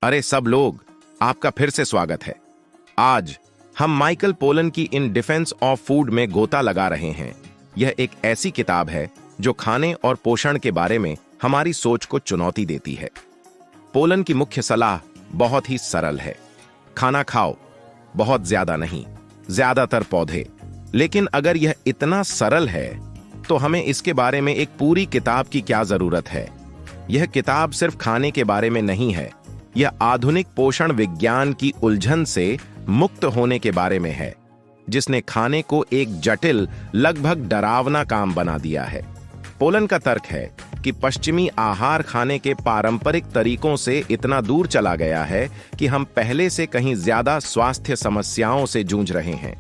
अरे सब लोग, आपका फिर से स्वागत है। आज हम माइकल पोलन की इन डिफेंस ऑफ फूड में गोता लगा रहे हैं। यह एक ऐसी किताब है जो खाने और पोषण के बारे में हमारी सोच को चुनौती देती है। पोलन की मुख्य सलाह बहुत ही सरल है। खाना खाओ, बहुत ज्यादा नहीं, ज्यादातर पौधे। लेकिन अगर यह इतना सरल है तो हमें इसके बारे में एक पूरी किताब की क्या जरूरत है। यह किताब सिर्फ खाने के बारे में नहीं है, यह आधुनिक पोषण विज्ञान की उलझन से मुक्त होने के बारे में है, जिसने खाने को एक जटिल, लगभग डरावना काम बना दिया है। पोलन का तर्क है कि पश्चिमी आहार खाने के पारंपरिक तरीकों से इतना दूर चला गया है कि हम पहले से कहीं ज्यादा स्वास्थ्य समस्याओं से जूझ रहे हैं।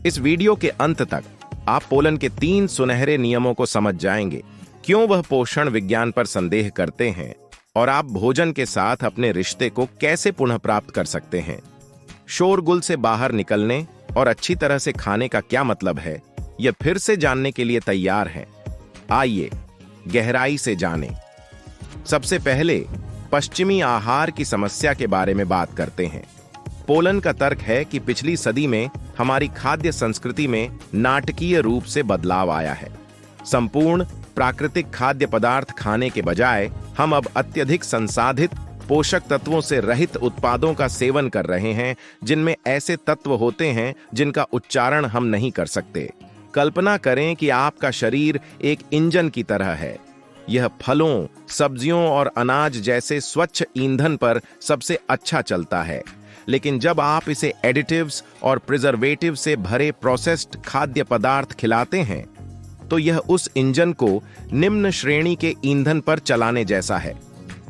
इस वीडियो के अंत तक आप पोलन के 3 सुनहरे नियमों को समझ जाएंगे, क्यों वह पोषण विज्ञान पर संदेह करते हैं और आप भोजन के साथ अपने रिश्ते को कैसे पुनः प्राप्त कर सकते हैं। शोरगुल से बाहर निकलने और अच्छी तरह से खाने का क्या मतलब है, यह फिर से जानने के लिए तैयार हैं। आइए गहराई से जानें। सबसे पहले पश्चिमी आहार की समस्या के बारे में बात करते हैं। पोलन का तर्क है कि पिछली सदी में हमारी खाद्य संस्कृति में नाटकीय रूप से बदलाव आया है। संपूर्ण प्राकृतिक खाद्य पदार्थ खाने के बजाय हम अब अत्यधिक संसाधित, पोषक तत्वों से रहित उत्पादों का सेवन कर रहे हैं, जिनमें ऐसे तत्व होते हैं जिनका उच्चारण हम नहीं कर सकते। कल्पना करें कि आपका शरीर एक इंजन की तरह है। यह फलों, सब्जियों और अनाज जैसे स्वच्छ ईंधन पर सबसे अच्छा चलता है, लेकिन जब आप इसे एडिटिव्स और प्रिजर्वेटिव से भरे प्रोसेस्ड खाद्य पदार्थ खिलाते हैं तो यह उस इंजन को निम्न श्रेणी के ईंधन पर चलाने जैसा है।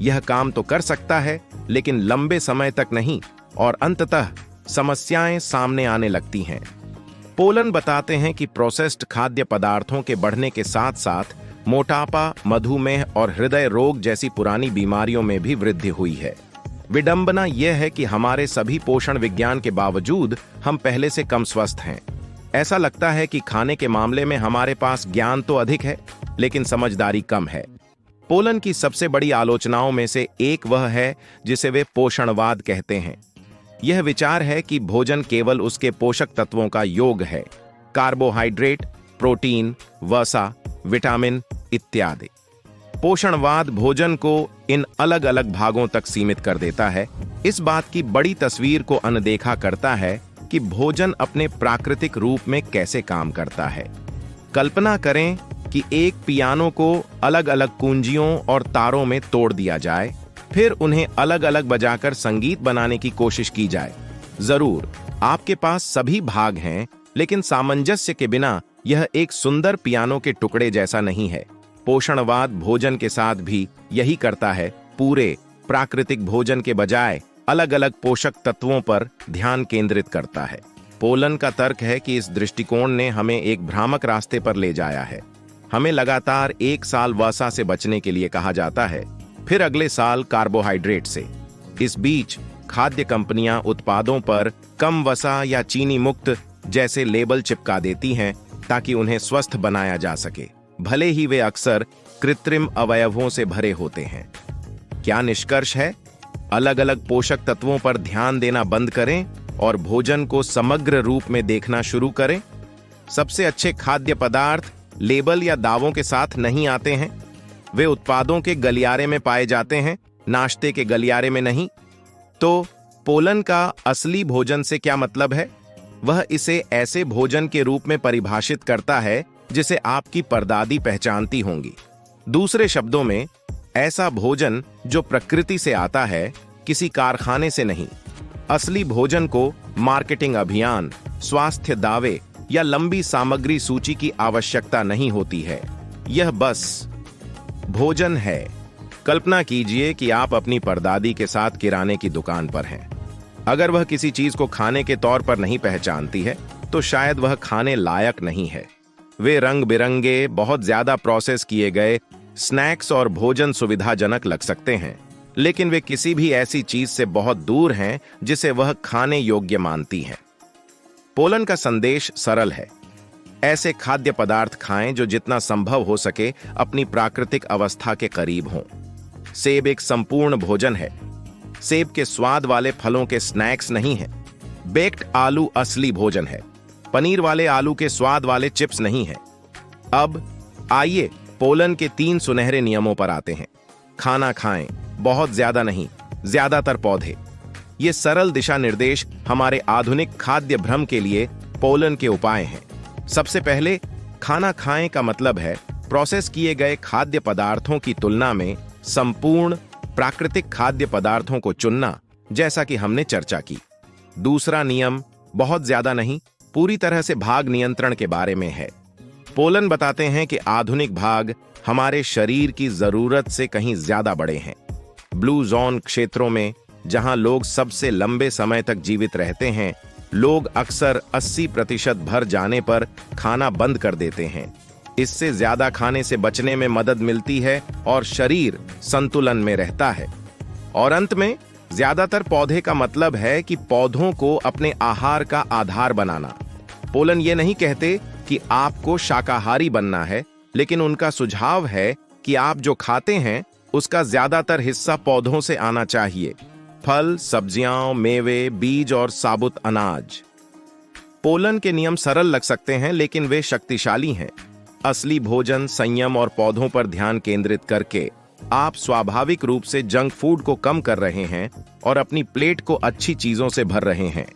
यह काम तो कर सकता है, लेकिन लंबे समय तक नहीं, और अंततः समस्याएं सामने आने लगती हैं। पोलन बताते हैं कि प्रोसेस्ड खाद्य पदार्थों के बढ़ने के साथ साथ मोटापा, मधुमेह और हृदय रोग जैसी पुरानी बीमारियों में भी वृद्धि हुई है। विडंबना यह है कि हमारे सभी पोषण विज्ञान के बावजूद हम पहले से कम स्वस्थ हैं। ऐसा लगता है कि खाने के मामले में हमारे पास ज्ञान तो अधिक है, लेकिन समझदारी कम है। पोलन की सबसे बड़ी आलोचनाओं में से एक वह है जिसे वे पोषणवाद कहते हैं। यह विचार है कि भोजन केवल उसके पोषक तत्वों का योग है, कार्बोहाइड्रेट, प्रोटीन, वसा, विटामिन इत्यादि। पोषणवाद भोजन को इन अलग अलग भागों तक सीमित कर देता है, इस बात की बड़ी तस्वीर को अनदेखा करता है कि भोजन अपने प्राकृतिक रूप में कैसे काम करता है। कल्पना करें कि एक पियानो को अलग अलग कुंजियों और तारों में तोड़ दिया जाए, फिर उन्हें अलग अलग बजाकर संगीत बनाने की कोशिश की जाए। जरूर आपके पास सभी भाग हैं, लेकिन सामंजस्य के बिना यह एक सुंदर पियानो के टुकड़े जैसा नहीं है। पोषणवाद भोजन के साथ भी यही करता है, पूरे प्राकृतिक भोजन के बजाय अलग अलग पोषक तत्वों पर ध्यान केंद्रित करता है। पोलन का तर्क है कि इस दृष्टिकोण ने हमें एक भ्रामक रास्ते पर ले जाया है। हमें लगातार 1 साल वसा से बचने के लिए कहा जाता है, फिर अगले साल कार्बोहाइड्रेट से। इस बीच खाद्य कंपनियां उत्पादों पर कम वसा या चीनी मुक्त जैसे लेबल चिपका देती हैं ताकि उन्हें स्वस्थ बनाया जा सके, भले ही वे अक्सर कृत्रिम अवयवों से भरे होते हैं। क्या निष्कर्ष है? अलग अलग पोषक तत्वों पर ध्यान देना बंद करें और भोजन को समग्र रूप में देखना शुरू करें। सबसे अच्छे खाद्य पदार्थ लेबल या दावों के साथ नहीं आते हैं, वे उत्पादों के गलियारे में पाए जाते हैं, नाश्ते के गलियारे में नहीं। तो पोलन का असली भोजन से क्या मतलब है? वह इसे ऐसे भोजन के रूप में परिभाषित करता है जिसे आपकी परदादी पहचानती होंगी। दूसरे शब्दों में, ऐसा भोजन जो प्रकृति से आता है, किसी कारखाने से नहीं। असली भोजन को मार्केटिंग अभियान, स्वास्थ्य दावे या लंबी सामग्री सूची की आवश्यकता नहीं होती है। यह बस भोजन है। कल्पना कीजिए कि आप अपनी परदादी के साथ किराने की दुकान पर हैं। अगर वह किसी चीज को खाने के तौर पर नहीं पहचानती है तो शायद वह खाने लायक नहीं है। वे रंग बिरंगे, बहुत ज्यादा प्रोसेस किए गए स्नैक्स और भोजन सुविधाजनक लग सकते हैं, लेकिन वे किसी भी ऐसी चीज से बहुत दूर हैं जिसे वह खाने योग्य मानती हैं। पोलन का संदेश सरल है, ऐसे खाद्य पदार्थ खाएं जो जितना संभव हो सके अपनी प्राकृतिक अवस्था के करीब हों। सेब एक संपूर्ण भोजन है, सेब के स्वाद वाले फलों के स्नैक्स नहीं है। बेक्ड आलू असली भोजन है। पनीर वाले आलू के स्वाद वाले चिप्स नहीं है। अब आइए पोलन के 3 सुनहरे नियमों पर आते हैं। खाना खाएं, बहुत ज्यादा नहीं, ज्यादातर पौधे। ये सरल दिशा निर्देश हमारे आधुनिक खाद्य भ्रम के लिए पोलन के उपाय हैं। सबसे पहले, खाना खाएं का मतलब है प्रोसेस किए गए खाद्य पदार्थों की तुलना में संपूर्ण प्राकृतिक खाद्य पदार्थों को चुनना, जैसा कि हमने चर्चा की। दूसरा नियम बहुत ज्यादा नहीं, पूरी तरह से भाग नियंत्रण के बारे में है। पोलन बताते हैं कि आधुनिक भाग हमारे शरीर की जरूरत से कहीं ज्यादा बड़े हैं। ब्लू जोन क्षेत्रों में, जहां लोग सबसे लंबे समय तक जीवित रहते हैं, लोग अक्सर 80% भर जाने पर खाना बंद कर देते हैं। इससे ज्यादा खाने से बचने में मदद मिलती है और शरीर संतुलन में रहता है। और अंत में, ज्यादातर पौधे का मतलब है कि पौधों को अपने आहार का आधार बनाना। पोलन ये नहीं कहते कि आपको शाकाहारी बनना है, लेकिन उनका सुझाव है कि आप जो खाते हैं उसका ज्यादातर हिस्सा पौधों से आना चाहिए। फल, सब्जियां, मेवे, बीज और साबुत अनाज। पोलन के नियम सरल लग सकते हैं, लेकिन वे शक्तिशाली हैं। असली भोजन, संयम और पौधों पर ध्यान केंद्रित करके आप स्वाभाविक रूप से जंक फूड को कम कर रहे हैं और अपनी प्लेट को अच्छी चीजों से भर रहे हैं।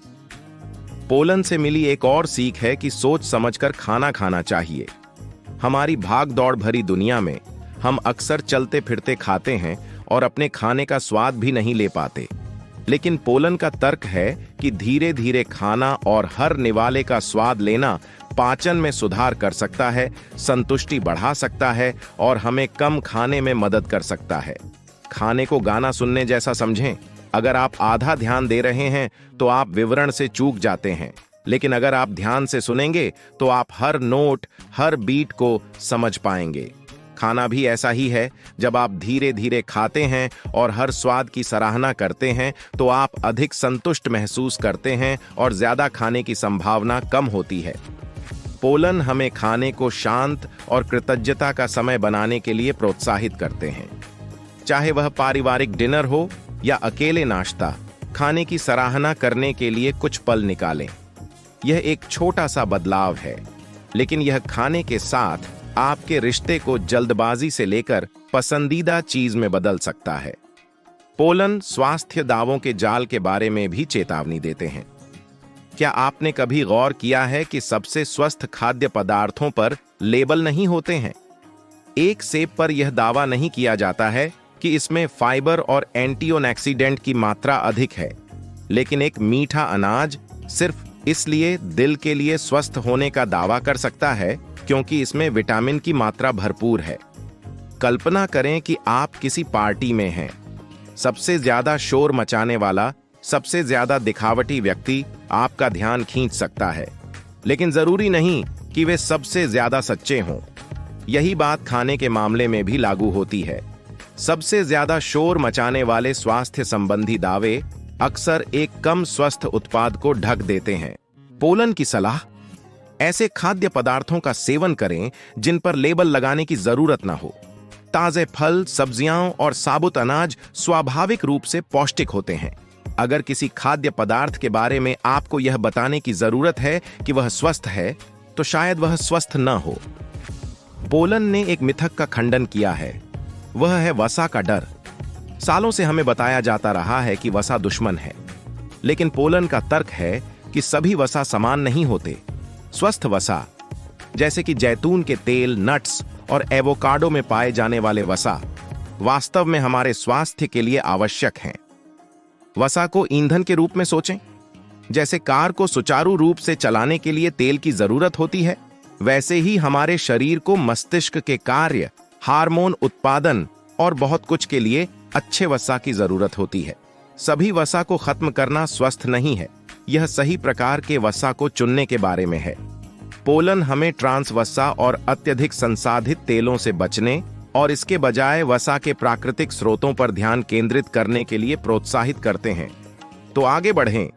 पोलन से मिली एक और सीख है कि सोच समझकर खाना खाना चाहिए। हमारी भाग दौड़ भरी दुनिया में हम अक्सर चलते फिरते खाते हैं और अपने खाने का स्वाद भी नहीं ले पाते। लेकिन पोलन का तर्क है कि धीरे धीरे खाना और हर निवाले का स्वाद लेना पाचन में सुधार कर सकता है, संतुष्टि बढ़ा सकता है और हमें कम खाने में मदद कर सकता है। खाने को गाना सुनने जैसा समझें। अगर आप आधा ध्यान दे रहे हैं तो आप विवरण से चूक जाते हैं, लेकिन अगर आप ध्यान से सुनेंगे तो आप हर नोट, हर बीट को समझ पाएंगे। खाना भी ऐसा ही है। जब आप धीरे धीरे खाते हैं और हर स्वाद की सराहना करते हैं तो आप अधिक संतुष्ट महसूस करते हैं और ज्यादा खाने की संभावना कम होती है। पोलन हमें खाने को शांत और कृतज्ञता का समय बनाने के लिए प्रोत्साहित करते हैं। चाहे वह पारिवारिक डिनर हो या अकेले नाश्ता, खाने की सराहना करने के लिए कुछ पल निकालें। यह एक छोटा सा बदलाव है, लेकिन यह खाने के साथ आपके रिश्ते को जल्दबाजी से लेकर पसंदीदा चीज में बदल सकता है। पोलन स्वास्थ्य दावों के जाल के बारे में भी चेतावनी देते हैं। क्या आपने कभी गौर किया है कि सबसे स्वस्थ खाद्य पदार्थों पर लेबल नहीं होते हैं? एक सेब पर यह दावा नहीं किया जाता है कि इसमें फाइबर और एंटीऑक्सीडेंट की मात्रा अधिक है, लेकिन एक मीठा अनाज सिर्फ इसलिए दिल के लिए स्वस्थ होने का दावा कर सकता है क्योंकि इसमें विटामिन की मात्रा भरपूर है। कल्पना करें कि आप किसी पार्टी में हैं। सबसे ज्यादा शोर मचाने वाला, सबसे ज्यादा दिखावटी व्यक्ति आपका ध्यान खींच सकता है, लेकिन जरूरी नहीं कि वे सबसे ज्यादा सच्चे हों। यही बात खाने के मामले में भी लागू होती है। सबसे ज्यादा शोर मचाने वाले स्वास्थ्य संबंधी दावे अक्सर एक कम स्वस्थ उत्पाद को ढक देते हैं। पोलन की सलाह, ऐसे खाद्य पदार्थों का सेवन करें जिन पर लेबल लगाने की जरूरत ना हो। ताजे फल, सब्जियां और साबुत अनाज स्वाभाविक रूप से पौष्टिक होते हैं। अगर किसी खाद्य पदार्थ के बारे में आपको यह बताने की जरूरत है कि वह स्वस्थ है, तो शायद वह स्वस्थ न हो। पोलन ने एक मिथक का खंडन किया है, वह है वसा का डर। सालों से हमें बताया जाता रहा है कि वसा दुश्मन है, लेकिन पोलन का तर्क है कि सभी वसा समान नहीं होते। स्वस्थ वसा, जैसे कि जैतून के तेल, नट्स और एवोकाडो में पाए जाने वाले वसा, वास्तव में हमारे स्वास्थ्य के लिए आवश्यक हैं। वसा को ईंधन के रूप में सोचें। जैसे कार को सुचारू रूप से चलाने के लिए तेल की जरूरत होती है, वैसे ही हमारे शरीर को मस्तिष्क के कार्य, हार्मोन उत्पादन और बहुत कुछ के लिए अच्छे वसा की जरूरत होती है। सभी वसा को खत्म करना स्वस्थ नहीं है, यह सही प्रकार के वसा को चुनने के बारे में है। पोलन हमें ट्रांस वसा और अत्यधिक संसाधित तेलों से बचने और इसके बजाय वसा के प्राकृतिक स्रोतों पर ध्यान केंद्रित करने के लिए प्रोत्साहित करते हैं। तो आगे बढ़ें,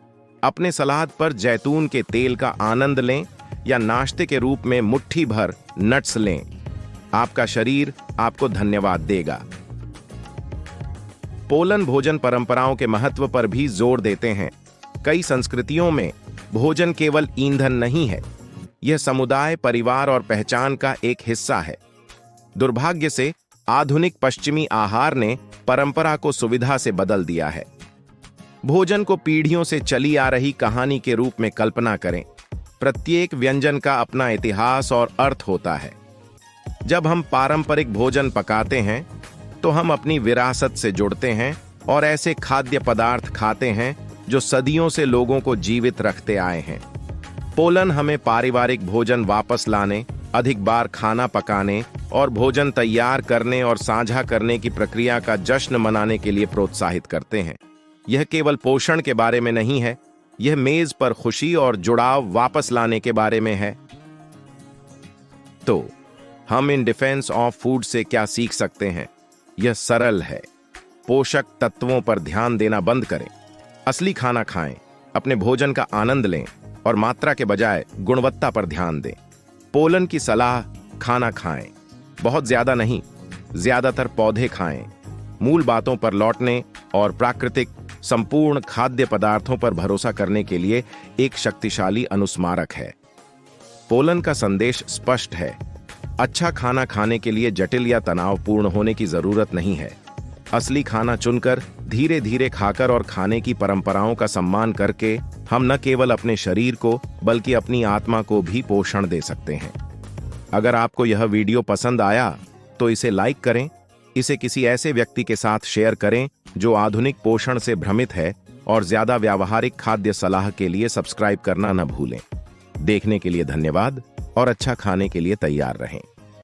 अपने सलाद पर जैतून के तेल का आनंद लें या नाश्ते के रूप में मुट्ठी भर नट्स लें। आपका शरीर आपको धन्यवाद देगा। पोलन भोजन परंपराओं के महत्व पर भी जोर देते हैं। कई संस्कृतियों में भोजन केवल ईंधन नहीं है, यह समुदाय, परिवार और पहचान का एक हिस्सा है। दुर्भाग्य से आधुनिक पश्चिमी आहार ने परंपरा को सुविधा से बदल दिया है। भोजन को पीढ़ियों से चली आ रही कहानी के रूप में कल्पना करें। प्रत्येक व्यंजन का अपना इतिहास और अर्थ होता है। जब हम पारंपरिक भोजन पकाते हैं तो हम अपनी विरासत से जुड़ते हैं और ऐसे खाद्य पदार्थ खाते हैं जो सदियों से लोगों को जीवित रखते आए हैं। पोलन हमें पारिवारिक भोजन वापस लाने, अधिक बार खाना पकाने और भोजन तैयार करने और साझा करने की प्रक्रिया का जश्न मनाने के लिए प्रोत्साहित करते हैं। यह केवल पोषण के बारे में नहीं है, यह मेज पर खुशी और जुड़ाव वापस लाने के बारे में है। तो हम इन डिफेंस ऑफ फूड से क्या सीख सकते हैं? यह सरल है। पोषक तत्वों पर ध्यान देना बंद करें, असली खाना खाएं, अपने भोजन का आनंद लें और मात्रा के बजाय गुणवत्ता पर ध्यान दें। पोलन की सलाह: खाना खाएं, बहुत ज्यादा नहीं, ज्यादातर पौधे खाएं, मूल बातों पर लौटने और प्राकृतिक संपूर्ण खाद्य पदार्थों पर भरोसा करने के लिए एक शक्तिशाली अनुस्मारक है। पोलन का संदेश स्पष्ट है। अच्छा खाना खाने के लिए जटिल या तनावपूर्ण होने की जरूरत नहीं है। असली खाना चुनकर, धीरे धीरे खाकर और खाने की परंपराओं का सम्मान करके हम न केवल अपने शरीर को बल्कि अपनी आत्मा को भी पोषण दे सकते हैं। अगर आपको यह वीडियो पसंद आया तो इसे लाइक करें, इसे किसी ऐसे व्यक्ति के साथ शेयर करें जो आधुनिक पोषण से भ्रमित है, और ज्यादा व्यावहारिक खाद्य सलाह के लिए सब्सक्राइब करना न भूलें। देखने के लिए धन्यवाद और अच्छा खाने के लिए तैयार रहें।